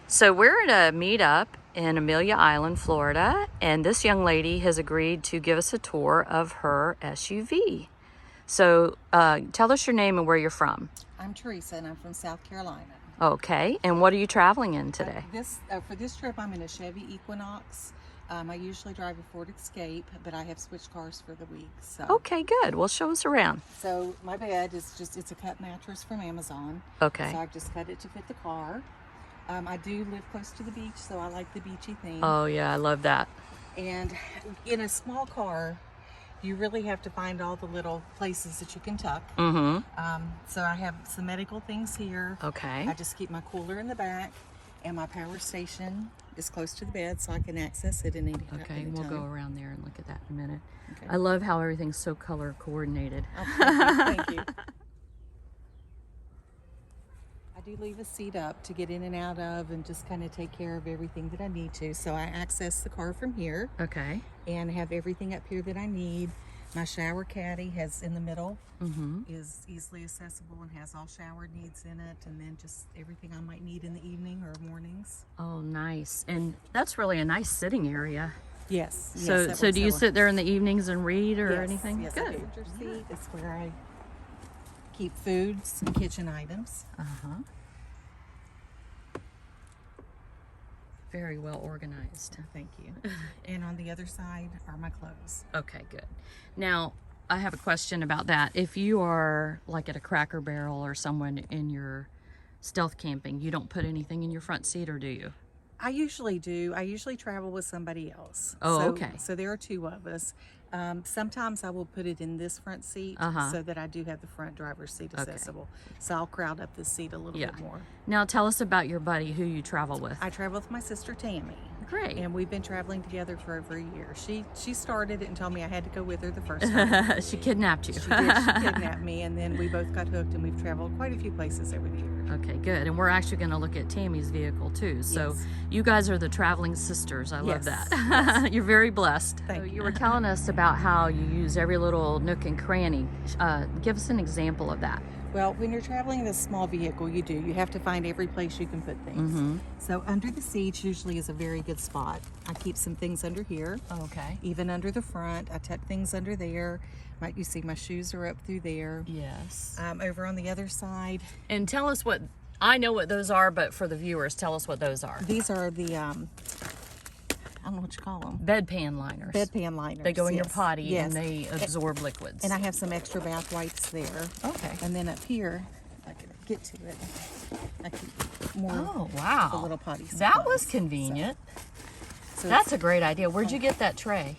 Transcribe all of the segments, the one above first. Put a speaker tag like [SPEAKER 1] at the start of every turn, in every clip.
[SPEAKER 1] So we're at a meetup in Amelia Island, Florida, and this young lady has agreed to give us a tour of her SUV. So tell us your name and where you're from.
[SPEAKER 2] I'm Teresa, and I'm from South Carolina.
[SPEAKER 1] Okay, and what are you traveling in today?
[SPEAKER 2] For this trip, I'm in a Chevy Equinox. I usually drive a Ford Escape, but I have switched cars for the week. So.
[SPEAKER 1] Okay, good. Well, show us around.
[SPEAKER 2] So my bed is it's a cut mattress from Amazon.
[SPEAKER 1] Okay.
[SPEAKER 2] So I've just cut it to fit the car. I do live close to the beach, so I like the beachy theme.
[SPEAKER 1] Oh, yeah, I love that.
[SPEAKER 2] And in a small car, you really have to find all the little places that you can tuck.
[SPEAKER 1] Mm-hmm.
[SPEAKER 2] So I have some medical things here.
[SPEAKER 1] Okay.
[SPEAKER 2] I just keep my cooler in the back, and my power station is close to the bed, so I can access it in any time.
[SPEAKER 1] Okay, we'll go around there and look at that in a minute.
[SPEAKER 2] Okay.
[SPEAKER 1] I love how everything's so color coordinated.
[SPEAKER 2] Oh, thank you. I do leave a seat up to get in and out of and just kind of take care of everything that I need to. So I access the car from here.
[SPEAKER 1] Okay.
[SPEAKER 2] And have everything up here that I need. My shower caddy has in the middle, is easily accessible and has all shower needs in it, and then just everything I might need in the evening or mornings.
[SPEAKER 1] Oh, nice. And that's really a nice sitting area.
[SPEAKER 2] Yes.
[SPEAKER 1] So do you sit there in the evenings and read or
[SPEAKER 2] yes,
[SPEAKER 1] anything?
[SPEAKER 2] Yes,
[SPEAKER 1] good.
[SPEAKER 2] The passenger seat is where I keep foods and kitchen items.
[SPEAKER 1] Uh-huh. Very well organized.
[SPEAKER 2] Thank you. And on the other side are my clothes.
[SPEAKER 1] Okay, good. Now, I have a question about that. If you are like at a Cracker Barrel or someone in your stealth camping, you don't put anything in your front seat, or do you?
[SPEAKER 2] I usually do. I usually travel with somebody else.
[SPEAKER 1] Oh,
[SPEAKER 2] so,
[SPEAKER 1] okay.
[SPEAKER 2] So there are two of us. Sometimes I will put it in this front seat so that I do have the front driver's seat accessible. So I'll crowd up this seat a little bit more.
[SPEAKER 1] Now tell us about your buddy who you travel with.
[SPEAKER 2] I travel with my sister Tammy.
[SPEAKER 1] Great.
[SPEAKER 2] And we've been traveling together for over a year. She started it and told me I had to go with her the first time.
[SPEAKER 1] She kidnapped you.
[SPEAKER 2] She did. She kidnapped me, and then we both got hooked, and we've traveled quite a few places over the years.
[SPEAKER 1] Okay, good. And we're actually going to look at Tammy's vehicle too. So you guys are the traveling sisters. I love that.
[SPEAKER 2] Yes.
[SPEAKER 1] You're very blessed.
[SPEAKER 2] Thank you.
[SPEAKER 1] You were telling us about how you use every little nook and cranny. Give us an example of that.
[SPEAKER 2] Well, when you're traveling in a small vehicle, you have to find every place you can put things. So under the seats usually is a very good spot. I keep some things under here.
[SPEAKER 1] Okay.
[SPEAKER 2] Even under the front, I tuck things under there. You see my shoes are up through there.
[SPEAKER 1] Yes.
[SPEAKER 2] Over on the other side.
[SPEAKER 1] And tell us what, I know what those are, but for the viewers, tell us what those are.
[SPEAKER 2] These are the, I don't know what you call them.
[SPEAKER 1] Bedpan liners.
[SPEAKER 2] Bedpan liners.
[SPEAKER 1] They go in your potty and
[SPEAKER 2] Yes.
[SPEAKER 1] they absorb liquids.
[SPEAKER 2] And I have some extra bath wipes there.
[SPEAKER 1] Okay.
[SPEAKER 2] And then up here, if I can get to it, I keep more
[SPEAKER 1] Oh, wow.
[SPEAKER 2] the little potty supplies.
[SPEAKER 1] That was convenient.
[SPEAKER 2] So
[SPEAKER 1] That's a great idea. Where'd you get that tray?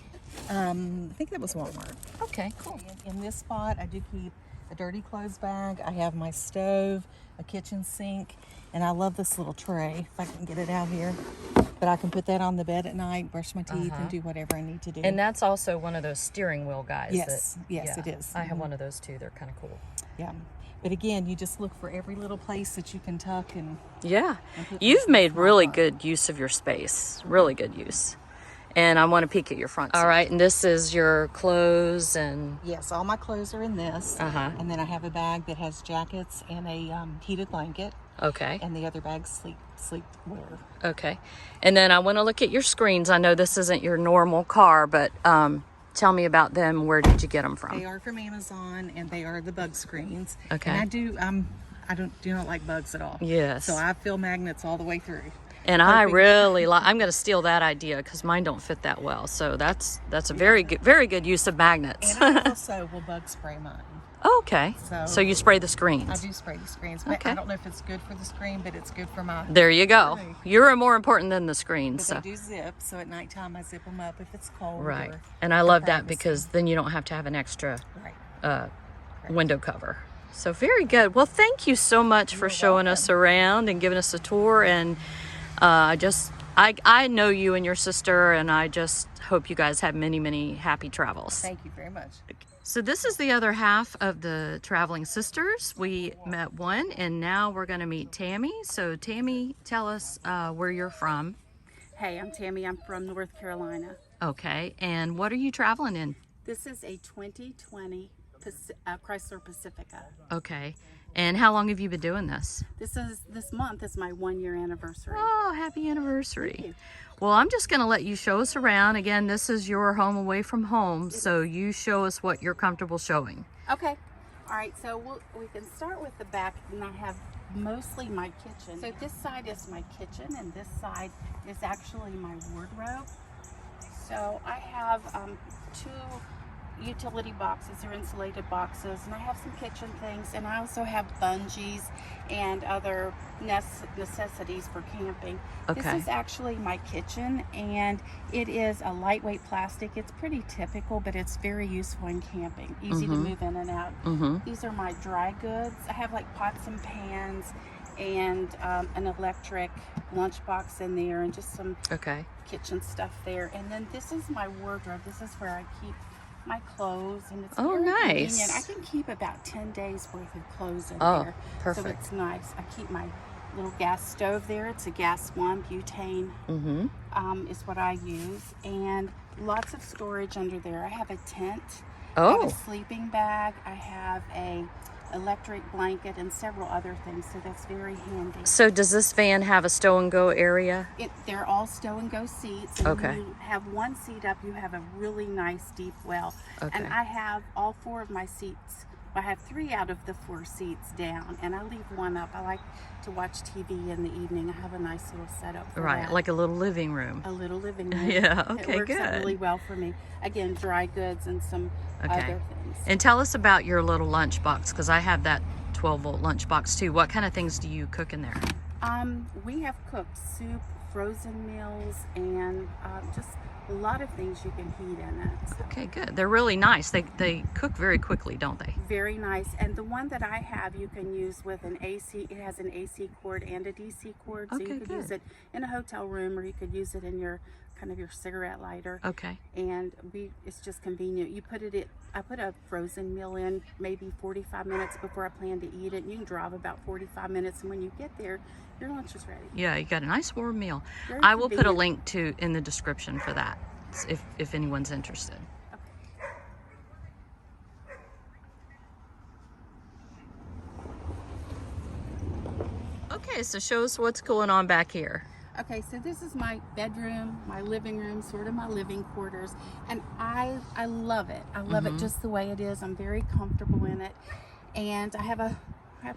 [SPEAKER 2] I think that was Walmart.
[SPEAKER 1] Okay, cool.
[SPEAKER 2] In this spot, I do keep a dirty clothes bag. I have my stove, a kitchen sink, and I love this little tray, if I can get it out here. But I can put that on the bed at night, brush my teeth, and do whatever I need to do.
[SPEAKER 1] And that's also one of those steering wheel guys.
[SPEAKER 2] Yes, yes, it is.
[SPEAKER 1] I have one of those too. They're kind of cool.
[SPEAKER 2] Yeah. But again, you just look for every little place that you can tuck and...
[SPEAKER 1] Yeah.
[SPEAKER 2] put
[SPEAKER 1] You've
[SPEAKER 2] things
[SPEAKER 1] made
[SPEAKER 2] in my
[SPEAKER 1] really
[SPEAKER 2] car.
[SPEAKER 1] good use of your space. Really good use. And I want to peek at your front seat. All right, and this is your clothes and...
[SPEAKER 2] Yes, all my clothes are in this. And then I have a bag that has jackets and a heated blanket.
[SPEAKER 1] Okay.
[SPEAKER 2] And the other bag's sleepwear.
[SPEAKER 1] Okay. And then I want to look at your screens. I know this isn't your normal car, but tell me about them. Where did you get them from?
[SPEAKER 2] They are from Amazon, and they are the bug screens.
[SPEAKER 1] Okay.
[SPEAKER 2] And I do not like bugs at all.
[SPEAKER 1] Yes.
[SPEAKER 2] So I fill magnets all the way through.
[SPEAKER 1] And I really like, I'm going to steal that idea because mine don't fit that well. So that's a very good use of magnets.
[SPEAKER 2] And I also will bug spray mine.
[SPEAKER 1] Okay. So you spray the screens.
[SPEAKER 2] I do spray the screens. But
[SPEAKER 1] Okay.
[SPEAKER 2] I don't know if it's good for the screen, but it's good for my...
[SPEAKER 1] There you go. You're more important than the screens.
[SPEAKER 2] But
[SPEAKER 1] So.
[SPEAKER 2] they do zip, so at nighttime I zip them up if it's cold.
[SPEAKER 1] Right.
[SPEAKER 2] Or
[SPEAKER 1] And I love that
[SPEAKER 2] privacy.
[SPEAKER 1] because then you don't have to have an extra
[SPEAKER 2] Right.
[SPEAKER 1] window cover. So very good. Well, thank you so much for showing us around and giving us a tour. And I know you and your sister, and I just hope you guys have many, many happy travels.
[SPEAKER 2] Thank you very much.
[SPEAKER 1] So this is the other half of the Traveling Sisters. We met one, and now we're going to meet Tammy. So Tammy, tell us where you're from.
[SPEAKER 3] Hey, I'm Tammy. I'm from North Carolina.
[SPEAKER 1] Okay, and what are you traveling in?
[SPEAKER 3] This is a 2020 Chrysler Pacifica.
[SPEAKER 1] Okay. And how long have you been doing this?
[SPEAKER 3] This month is my 1-year anniversary.
[SPEAKER 1] Oh, happy anniversary.
[SPEAKER 3] Thank you.
[SPEAKER 1] Well, I'm just going to let you show us around. Again, this is your home away from home, so you show us what you're comfortable showing.
[SPEAKER 3] Okay. All right, so we can start with the back, and I have mostly my kitchen. So this side is my kitchen, and this side is actually my wardrobe. So I have 2 utility boxes or insulated boxes, and I have some kitchen things, and I also have bungees and other necessities for camping.
[SPEAKER 1] Okay.
[SPEAKER 3] This is actually my kitchen, and it is a lightweight plastic. It's pretty typical, but it's very useful in camping, easy to move in and out. These are my dry goods. I have like pots and pans and an electric lunchbox in there, and just some kitchen stuff there. And then this is my wardrobe. This is where I keep my clothes, and it's very convenient. I can keep about 10 days worth of clothes in there.
[SPEAKER 1] Perfect.
[SPEAKER 3] So it's nice. I keep my little gas stove there. It's a gas one, butane is what I use, and lots of storage under there. I have a tent, I have a sleeping bag, I have a electric blanket, and several other things, so that's very handy.
[SPEAKER 1] So does this van have a stow and go area?
[SPEAKER 3] They're all stow and go seats, and when you have one seat up, you have a really nice deep well. And I have all 4 of my seats. I have 3 out of the 4 seats down, and I leave one up. I like to watch TV in the evening. I have a nice little setup for that.
[SPEAKER 1] Like a little living room.
[SPEAKER 3] A little living room.
[SPEAKER 1] Yeah, okay,
[SPEAKER 3] it works
[SPEAKER 1] good.
[SPEAKER 3] out really well for me. Again, dry goods and some other things.
[SPEAKER 1] And tell us about your little lunchbox, because I have that 12-volt lunchbox too. What kind of things do you cook in there?
[SPEAKER 3] We have cooked soup, frozen meals, and just a lot of things you can heat in it. So.
[SPEAKER 1] Okay, good. They're really nice. They cook very quickly, don't they?
[SPEAKER 3] Very nice. And the one that I have, you can use with an AC. It has an AC cord and a DC cord, so you could use it in a hotel room, or you could use it in your your cigarette lighter.
[SPEAKER 1] Okay.
[SPEAKER 3] And it's just convenient. You put I put a frozen meal in maybe 45 minutes before I plan to eat it. And you can drive about 45 minutes, and when you get there, your lunch is ready.
[SPEAKER 1] Yeah, you got a nice warm meal.
[SPEAKER 3] Very
[SPEAKER 1] I will put a
[SPEAKER 3] convenient.
[SPEAKER 1] link in the description for that, if anyone's interested. Okay, so show us what's going on back here.
[SPEAKER 3] Okay, so this is my bedroom, my living room, sort of my living quarters, and I love it. I love it just the way it is. I'm very comfortable in it, and I have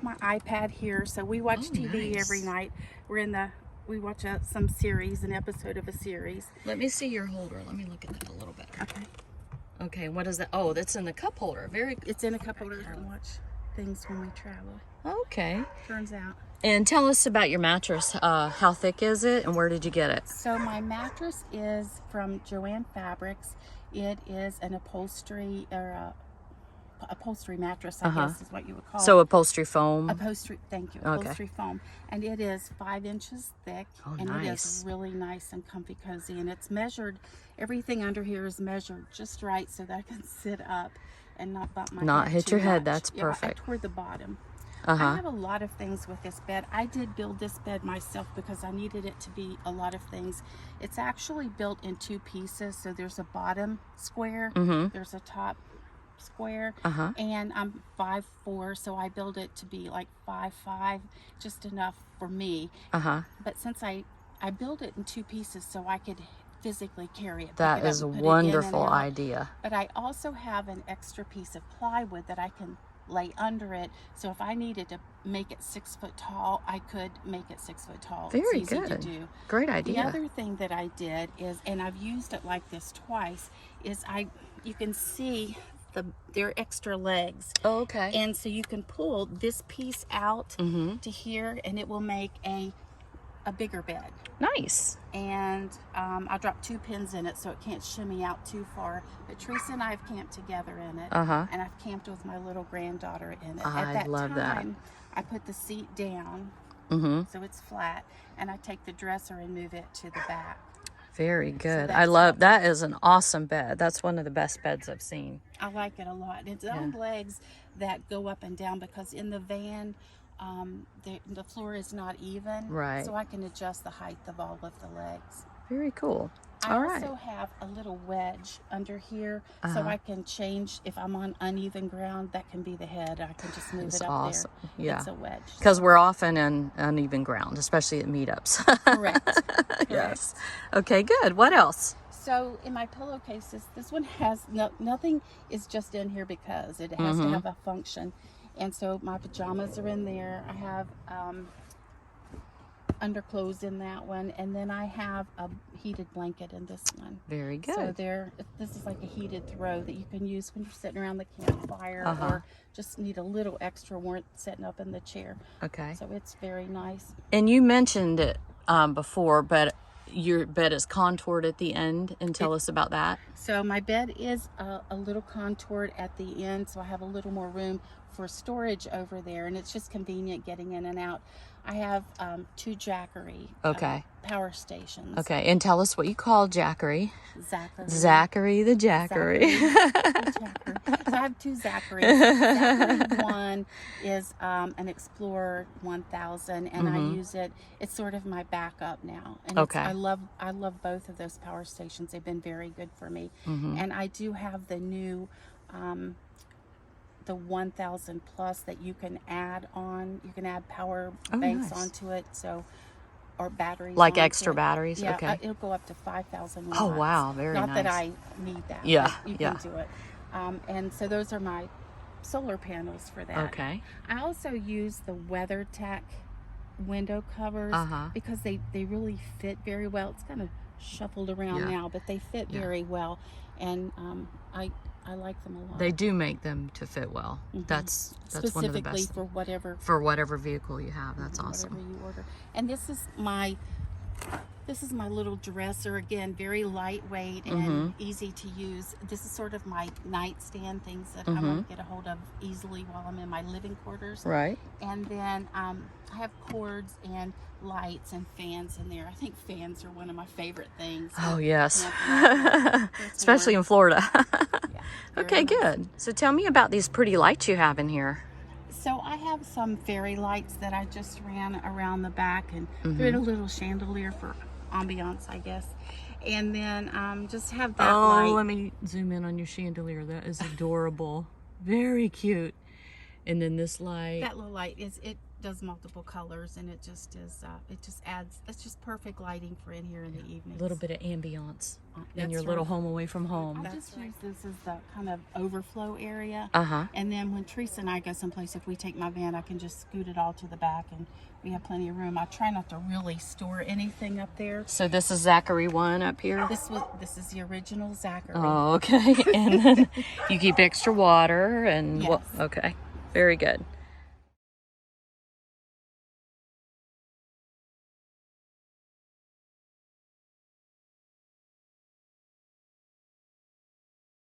[SPEAKER 3] my iPad here, so we watch TV every night. We watch some series, an episode of a series.
[SPEAKER 1] Let me see your holder. Let me look at that a little bit.
[SPEAKER 3] Okay.
[SPEAKER 1] Okay, what is that? Oh, that's in the cup holder.
[SPEAKER 3] It's in a cup holder. I watch things when we travel.
[SPEAKER 1] Okay.
[SPEAKER 3] Turns out.
[SPEAKER 1] And tell us about your mattress. How thick is it, and where did you get it?
[SPEAKER 3] So my mattress is from Joann Fabrics. It is an upholstery mattress, I guess is what you would call it.
[SPEAKER 1] So upholstery foam.
[SPEAKER 3] Thank you. Upholstery foam, and it is 5 inches thick, and it is really nice and comfy, cozy, and it's measured. Everything under here is measured just right so that I can sit up and not bump my head.
[SPEAKER 1] Not hit your head.
[SPEAKER 3] Much.
[SPEAKER 1] That's perfect.
[SPEAKER 3] Toward the bottom. I have a lot of things with this bed. I did build this bed myself because I needed it to be a lot of things. It's actually built in 2 pieces. So there's a bottom square, there's a top square, and I'm 5'4", so I build it to be like 5'5", just enough for me. But since I built it in 2 pieces so I could physically carry it.
[SPEAKER 1] That is a wonderful idea.
[SPEAKER 3] But I also have an extra piece of plywood that I can lay under it, so if I needed to make it 6 foot tall, I could make it 6 foot tall.
[SPEAKER 1] Very
[SPEAKER 3] it's easy
[SPEAKER 1] good.
[SPEAKER 3] To do.
[SPEAKER 1] Great idea.
[SPEAKER 3] The other thing that I did is, and I've used it like this twice, is you can see their extra legs.
[SPEAKER 1] Oh, okay.
[SPEAKER 3] And so you can pull this piece out to here, and it will make a bigger bed.
[SPEAKER 1] Nice.
[SPEAKER 3] And I dropped 2 pins in it so it can't shimmy out too far. But Teresa and I have camped together in it, and I've camped with my little granddaughter in it. At that
[SPEAKER 1] love
[SPEAKER 3] time, I put the seat down so it's flat, and I take the dresser and move it to the back.
[SPEAKER 1] Very good.
[SPEAKER 3] So
[SPEAKER 1] I love that. Is an awesome bed. That's one of the best beds I've seen.
[SPEAKER 3] I like it a lot. It's on legs that go up and down, because in the van, the floor is not even,
[SPEAKER 1] right?
[SPEAKER 3] So I can adjust the height of all of the legs.
[SPEAKER 1] Very cool.
[SPEAKER 3] I
[SPEAKER 1] All right.
[SPEAKER 3] also have a little wedge under here, so I can change if I'm on uneven ground. That can be the head. I can just move
[SPEAKER 1] It's
[SPEAKER 3] it up
[SPEAKER 1] awesome.
[SPEAKER 3] there.
[SPEAKER 1] Yeah.
[SPEAKER 3] It's a wedge.
[SPEAKER 1] Because we're often in uneven ground, especially at meetups.
[SPEAKER 3] Correct.
[SPEAKER 1] Yes. Okay, good. What else?
[SPEAKER 3] So in my pillowcases, this one has nothing is just in here because it has to have a function. And so my pajamas are in there. I have underclothes in that one, and then I have a heated blanket in this one.
[SPEAKER 1] Very good.
[SPEAKER 3] So this is like a heated throw that you can use when you're sitting around the campfire or just need a little extra warmth sitting up in the chair.
[SPEAKER 1] Okay.
[SPEAKER 3] So it's very nice.
[SPEAKER 1] And you mentioned it before, but your bed is contoured at the end, and tell us about that.
[SPEAKER 3] So my bed is a little contoured at the end, so I have a little more room for storage over there, and it's just convenient getting in and out. I have 2 Jackery power stations.
[SPEAKER 1] Okay, and tell us what you call Jackery.
[SPEAKER 3] Zachary.
[SPEAKER 1] Zachary the Jackery.
[SPEAKER 3] So I have 2 Zacharys. Zachary 1 is an Explorer 1000, and I use it. It's sort of my backup now. And I love both of those power stations. They've been very good for me. And I do have the new the 1000 plus that you can add on. You can add power banks onto it, so or batteries.
[SPEAKER 1] Like
[SPEAKER 3] onto
[SPEAKER 1] extra
[SPEAKER 3] it.
[SPEAKER 1] batteries.
[SPEAKER 3] Yeah,
[SPEAKER 1] Okay.
[SPEAKER 3] it'll go up to 5,000 watts.
[SPEAKER 1] Oh wow, very
[SPEAKER 3] Not
[SPEAKER 1] nice.
[SPEAKER 3] that I need that.
[SPEAKER 1] Yeah,
[SPEAKER 3] but you can do it. And so those are my solar panels for that.
[SPEAKER 1] Okay.
[SPEAKER 3] I also use the WeatherTech window covers because they really fit very well. It's kind of shuffled around now, but they fit very well, and I like them a lot.
[SPEAKER 1] They do make them to fit well. That's one of the best.
[SPEAKER 3] Specifically
[SPEAKER 1] For whatever vehicle you have. That's awesome.
[SPEAKER 3] Whatever you order. And this is my little dresser, again, very lightweight and easy to use. This is sort of my nightstand, things that I won't get a hold of easily while I'm in my living quarters.
[SPEAKER 1] Right.
[SPEAKER 3] And then I have cords and lights and fans in there. I think fans are one of my favorite things.
[SPEAKER 1] Oh yes.
[SPEAKER 3] Camping.
[SPEAKER 1] Especially in Florida.
[SPEAKER 3] Yeah,
[SPEAKER 1] Okay,
[SPEAKER 3] very nice.
[SPEAKER 1] good. So tell me about these pretty lights you have in here.
[SPEAKER 3] So I have some fairy lights that I just ran around the back and threw in a little chandelier for ambiance, I guess. And then just have that light.
[SPEAKER 1] Let me zoom in on your chandelier. That is adorable. Very cute. And then this light.
[SPEAKER 3] That little light it does multiple colors, and it just is it's just perfect lighting for in here in the evening.
[SPEAKER 1] A little bit of ambiance in
[SPEAKER 3] That's
[SPEAKER 1] your
[SPEAKER 3] right.
[SPEAKER 1] little home away from home.
[SPEAKER 3] I just use this as the kind of overflow area. And then when Teresa and I go someplace, if we take my van, I can just scoot it all to the back, and we have plenty of room. I try not to really store anything up there.
[SPEAKER 1] So this is Zachary 1 up here?
[SPEAKER 3] This is the original Zachary.
[SPEAKER 1] Oh, okay. And then you keep extra water and
[SPEAKER 3] Yes.
[SPEAKER 1] okay. Very good.